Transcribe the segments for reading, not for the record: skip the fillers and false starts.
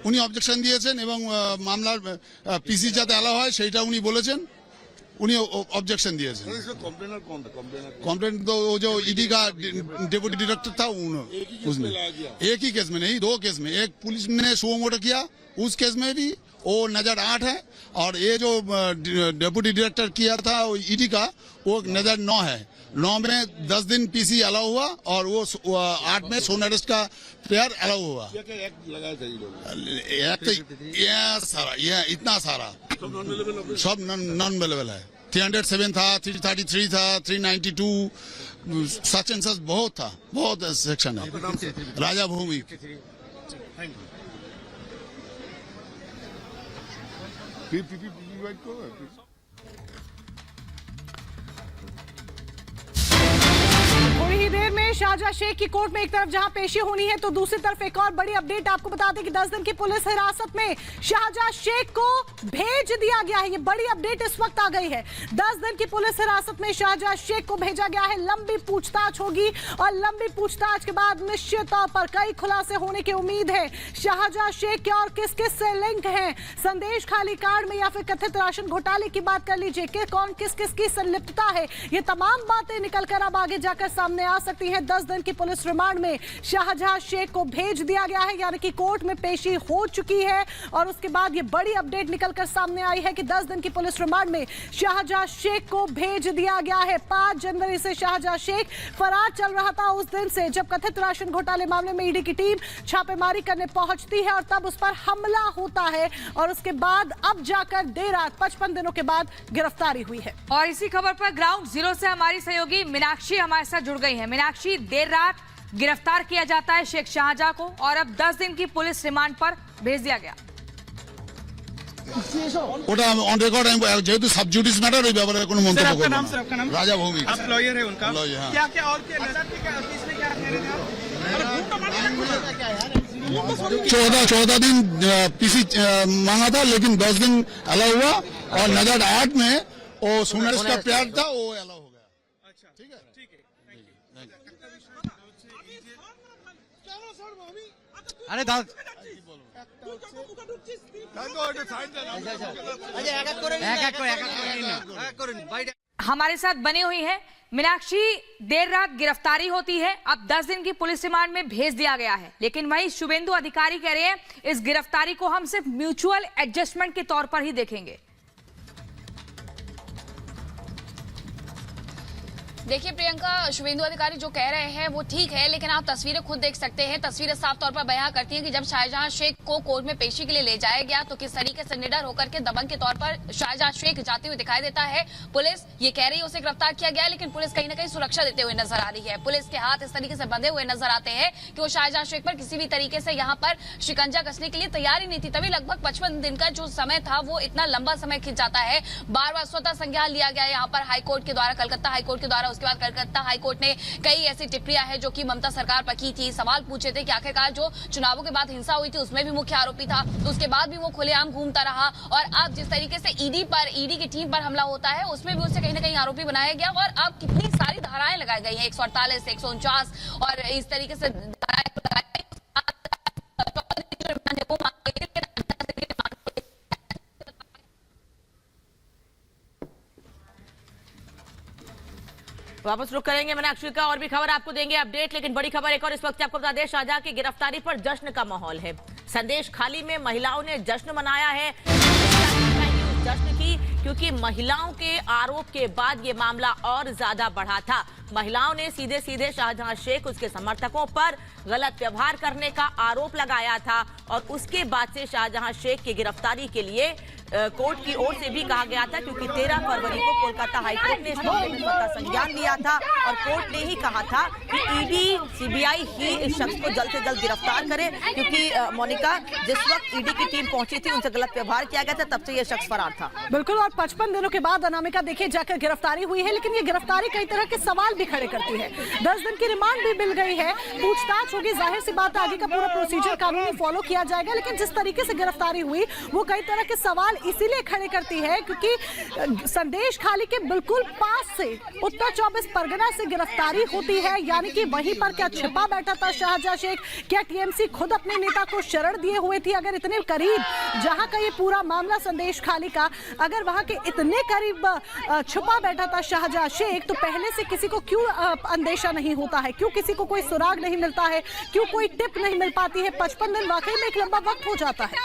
উনি অবজেকশন দিয়েছেন এবং মামলার পিসি যাতে অ্যালাউ হয় সেইটা উনি বলেছেন, उन्हीं ऑब्जेक्शन दिए थे। कंप्लेंट तो वो जो ईडी का डेप्यूटी डायरेक्टर था उसने एक ही केस में नहीं, 2 केस में, एक पुलिस ने सुओ मोटो किया उस केस में भी वो नजर 8 है, और ये जो डेप्यूटी डायरेक्टर किया था ईडी का वो नजर 9 है। 9 में 10 दिन पीसी अलाउ हुआ और वो 8 में सोन अरेस्ट का प्रेयर अलाउ हुआ। ये इतना सारा सब नॉन अवेलेबल है। 307 था, 333 था, 392 सच एंड सच बहुत था, बहुत सेक्शन है। राजा भूमि। थोड़ी ही देर में शाहजहां शेख की कोर्ट में एक तरफ जहां पेशी होनी है तो दूसरी तरफ एक और बड़ी अपडेट आपको बता दें कि 10 दिन की पुलिस हिरासत में शाहजहां शेख को भेज दिया गया है। ये बड़ी अपडेट इस वक्त आ गई है। 10 दिन की पुलिस हिरासत में शाहजहां शेख को भेजा गया है। लंबी पूछताछ होगी और लंबी पूछताछ के बाद निश्चित तौर पर कई खुलासे होने की उम्मीद है। शाहजहां शेख के और किस किस से लिंक है, संदेश खाली कार्ड में या फिर कथित राशन घोटाले की बात कर लीजिए कि कौन किस किस की संलिप्तता है, ये तमाम बातें निकलकर अब आगे जाकर सामने आ सकती हैं। 10 दिन की पुलिस रिमांड में शाहजहां शेख को भेज दिया गया है, यानी कि कोर्ट में पेशी हो चुकी है। और उसके बाद ये बड़ी अपडेट निकलकर सामने आई है कि 10 दिन की पुलिस रिमांड में शाहजहां शेख को भेज दिया गया है। 5 जनवरी से शाहजहां शेख फरार चल रहा था, उस दिन से जब कथित राशन घोटाले मामले में ईडी की टीम छापेमारी करने पहुंचती है और तब उस पर हमला होता है और उसके बाद अब जाकर देर रात 55 दिनों के बाद गिरफ्तारी हुई है। और इसी खबर पर ग्राउंड जीरो से हमारी सहयोगी मीनाक्षी हमारे साथ जुड़ गई है। मीनाक्षी, देर रात गिरफ्तार किया जाता है शेख शाहजहां को और अब 10 दिन की पुलिस रिमांड पर भेज दिया गया। ওটা অন রেকর্ড, যেহেতু সাবজুডিস ম্যাটার ওই ব্যাপারে কোনো মন্তব্য করব না। রাজা ভৌমি। आप लॉयर है उनका? हाँ। क्या क्या और क्या इसमें क्या कह रहे थे आप? 14 दिन पीसी मांगा था लेकिन 10 दिन अलाउ हुआ और नजर 8 में वो सोनर्स का प्यार था वो अलाउ हो गया। अच्छा, ठीक है, ठीक है, अरे दाद हमारे साथ बनी हुई है मीनाक्षी। देर रात गिरफ्तारी होती है, अब 10 दिन की पुलिस रिमांड में भेज दिया गया है, लेकिन वहीं शुभेंदु अधिकारी कह रहे हैं इस गिरफ्तारी को हम सिर्फ म्यूचुअल एडजस्टमेंट के तौर पर ही देखेंगे। देखिए प्रियंका, शुभेंदु अधिकारी जो कह रहे हैं वो ठीक है, लेकिन आप तस्वीरें खुद देख सकते हैं। तस्वीरें साफ तौर पर बयां करती हैं कि जब शाहजहां शेख को कोर्ट में पेशी के लिए ले जाया गया तो किस तरीके से निडर होकर के दबंग के तौर पर शाहजहां शेख जाते हुए दिखाई देता है। पुलिस ये कह रही है उसे गिरफ्तार किया गया, लेकिन पुलिस कहीं ना कहीं सुरक्षा देते हुए नजर आ रही है। पुलिस के हाथ इस तरीके से बंधे हुए नजर आते हैं कि वो शाहजहां शेख पर किसी भी तरीके से यहाँ पर शिकंजा कसने के लिए तैयार ही नहीं थी। तभी लगभग 55 दिन का जो समय था वो इतना लंबा समय खिंच जाता है। बार बार स्वतः संज्ञान लिया गया यहाँ पर हाईकोर्ट के द्वारा, कलकत्ता हाईकोर्ट के द्वारा। उसके बाद कलकत्ता हाईकोर्ट ने कई ऐसी टिप्पणियां हैं जो कि ममता सरकार पर की थी। सवाल पूछे थे कि आखिरकार जो चुनावों के बाद हिंसा हुई थी उसमें भी मुख्य आरोपी था, तो उसके बाद भी वो खुलेआम घूमता रहा। और अब जिस तरीके से ईडी की टीम पर हमला होता है उसमें भी उसे कहीं ना कहीं आरोपी बनाया गया। और अब कितनी सारी धाराएं लगाई गई हैं, 148, 149 और इस तरीके से वापस रुक करेंगे मीनाक्षी का, और भी खबर आपको देंगे अपडेट, लेकिन बड़ी खबर एक और इस वक्त आपको बता दें, शाहजहां की गिरफ्तारी पर जश्न का माहौल है। संदेश खाली में महिलाओं ने जश्न मनाया है जश्न की, क्योंकि महिलाओं के आरोप के बाद ये मामला और ज्यादा बढ़ा था। महिलाओं ने सीधे सीधे शाहजहां शेख, उसके समर्थकों पर गलत व्यवहार करने का आरोप लगाया था और उसके बाद से शाहजहां शेख की गिरफ्तारी के लिए कोर्ट की ओर से भी कहा गया था, क्योंकि 13 फरवरी को कोलकाता हाईकोर्ट ने इस मामले में स्वतः संज्ञान लिया था और कोर्ट ने ही कहा था कि ईडी सीबीआई ही इस शख्स को जल्द से जल्द गिरफ्तार करे, क्योंकि मोनिका जिस वक्त ईडी की टीम पहुंची थी उनसे गलत व्यवहार किया गया था, तब से ये शख्स फरार था। बिल्कुल, और 55 दिनों के बाद अनामिका देखिए जाकर गिरफ्तारी हुई है, लेकिन ये गिरफ्तारी कई तरह के सवाल भी खड़े करती है। 10 दिन की रिमांड भी मिल गई है, पूछताछ होगी, जाहिर सी बात है आगे का पूरा प्रोसीजर कानूनी फॉलो किया जाएगा, लेकिन जिस तरीके से गिरफ्तारी हुई वो कई तरह के सवाल इसीलिए खड़े करती है क्योंकि संदेश खाली के बिल्कुल पास से उत्तर 24 परगना से गिरफ्तारी होती है। यानी कि वहीं पर क्या छिपा बैठा था शाहजहां शेख? क्या टीएमसी खुद अपने नेता को शरण दिए हुए थी? अगर इतने करीब जहां का ये पूरा मामला संदेश खाली का, अगर वहां के इतने करीब छुपा बैठा था शाहजहां शेख, तो पहले से किसी को क्यों अंदेशा नहीं होता है? क्यों किसी को कोई सुराग नहीं मिलता है? क्यों कोई टिप नहीं मिल पाती है? 55 दिन वाकई में एक लंबा वक्त हो जाता है।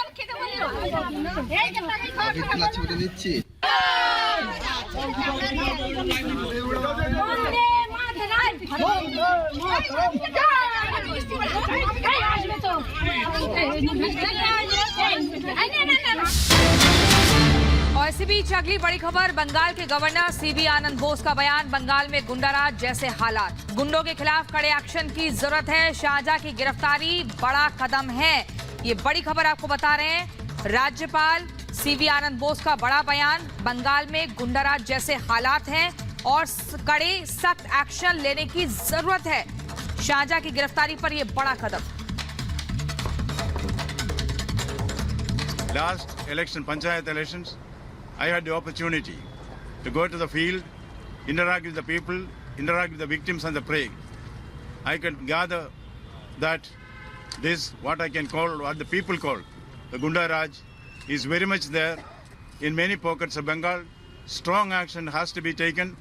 और इसी बीच अगली बड़ी खबर, बंगाल के गवर्नर सीवी आनंद बोस का बयान, बंगाल में गुंडाराज जैसे हालात, गुंडों के खिलाफ कड़े एक्शन की जरूरत है, शाहजहां की गिरफ्तारी बड़ा कदम है। ये बड़ी खबर आपको बता रहे हैं। राज्यपाल सीवी आनंद बोस का बड़ा बयान, बंगाल में गुंडाराज जैसे हालात हैं और कड़े सख्त एक्शन लेने की जरूरत है। शाहजहां की गिरफ्तारी पर यह बड़ा कदम। Last election, Panchayat elections, I had the opportunity to go to the field, interact with the people, interact with the victims and the prey. I could gather that this, what I can call, what the people call, the Gunda Raj, is very much there in many pockets of Bengal. Strong action has to be taken.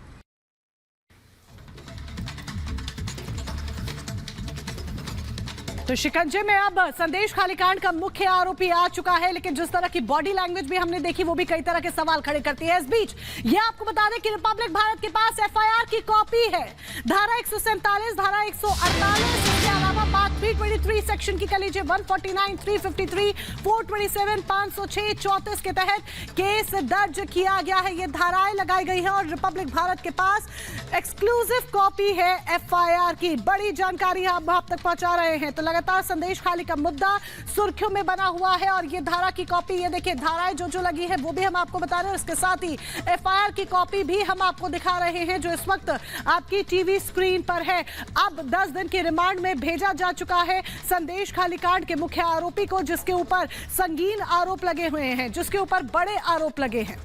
तो शिकंजे में अब संदेश खाली कांड का मुख्य आरोपी आ चुका है, लेकिन जिस तरह की बॉडी लैंग्वेज भी हमने देखी वो भी कई तरह के सवाल खड़े करती है। इस बीच ये आपको बता दें कि रिपब्लिक भारत के पास एफआईआर की कॉपी है। धारा 147, धारा 148, इसके अलावा बात 323 सेक्शन की कर लीजिए, 149, 353, 427, 506, 34 के तहत केस दर्ज किया गया है। ये धाराएं लगाई गई हैं और रिपब्लिक भारत के पास एक्सक्लूसिव कॉपी है एफआईआर की। बड़ी जानकारी हम आप तक पहुंचा रहे हैं। तो लगातार संदेश खाली का मुद्दा सुर्खियों में बना हुआ है और ये धारा की कॉपी, ये देखिए धाराएं जो लगी है वो भी हम आपको बता रहे हैं। इसके साथ ही एफआईआर की कॉपी भी हम आपको दिखा रहे हैं जो इस वक्त आपकी टीवी स्क्रीन पर है। अब 10 दिन की रिमांड में भेजा जा चुका है संदेश खाली कांड के मुख्य आरोपी को, जिसके ऊपर संगीन आरोप लगे हुए हैं, जिसके ऊपर बड़े आरोप लगे हैं।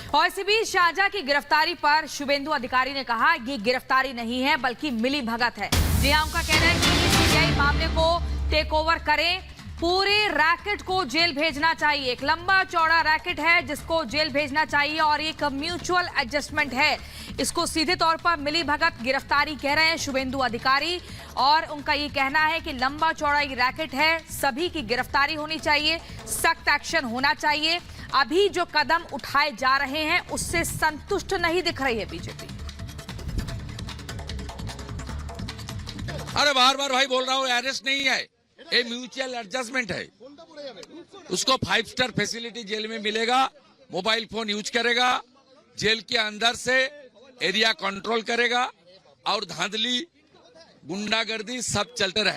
और इसी बीच शाहजहां की गिरफ्तारी पर शुभेंदु अधिकारी ने कहा ये गिरफ्तारी नहीं है बल्कि मिली भगत है। जी हां, उनका कहना है कि सीबीआई मामले को टेक ओवर करें, पूरे रैकेट को जेल भेजना चाहिए। एक लंबा चौड़ा रैकेट है जिसको जेल भेजना चाहिए और एक म्यूचुअल एडजस्टमेंट है। इसको सीधे तौर पर मिली भगत गिरफ्तारी कह रहे हैं शुभेंदु अधिकारी। और उनका ये कहना है कि लंबा चौड़ा ये रैकेट है, सभी की गिरफ्तारी होनी चाहिए, सख्त एक्शन होना चाहिए। अभी जो कदम उठाए जा रहे हैं उससे संतुष्ट नहीं दिख रही है बीजेपी। अरे बार बार भाई बोल रहा हूं, अरेस्ट नहीं है, ये म्यूचुअल एडजस्टमेंट है। उसको 5 स्टार फैसिलिटी जेल में मिलेगा, मोबाइल फोन यूज करेगा, जेल के अंदर से एरिया कंट्रोल करेगा और धांधली गुंडागर्दी सब चलते रहेगा।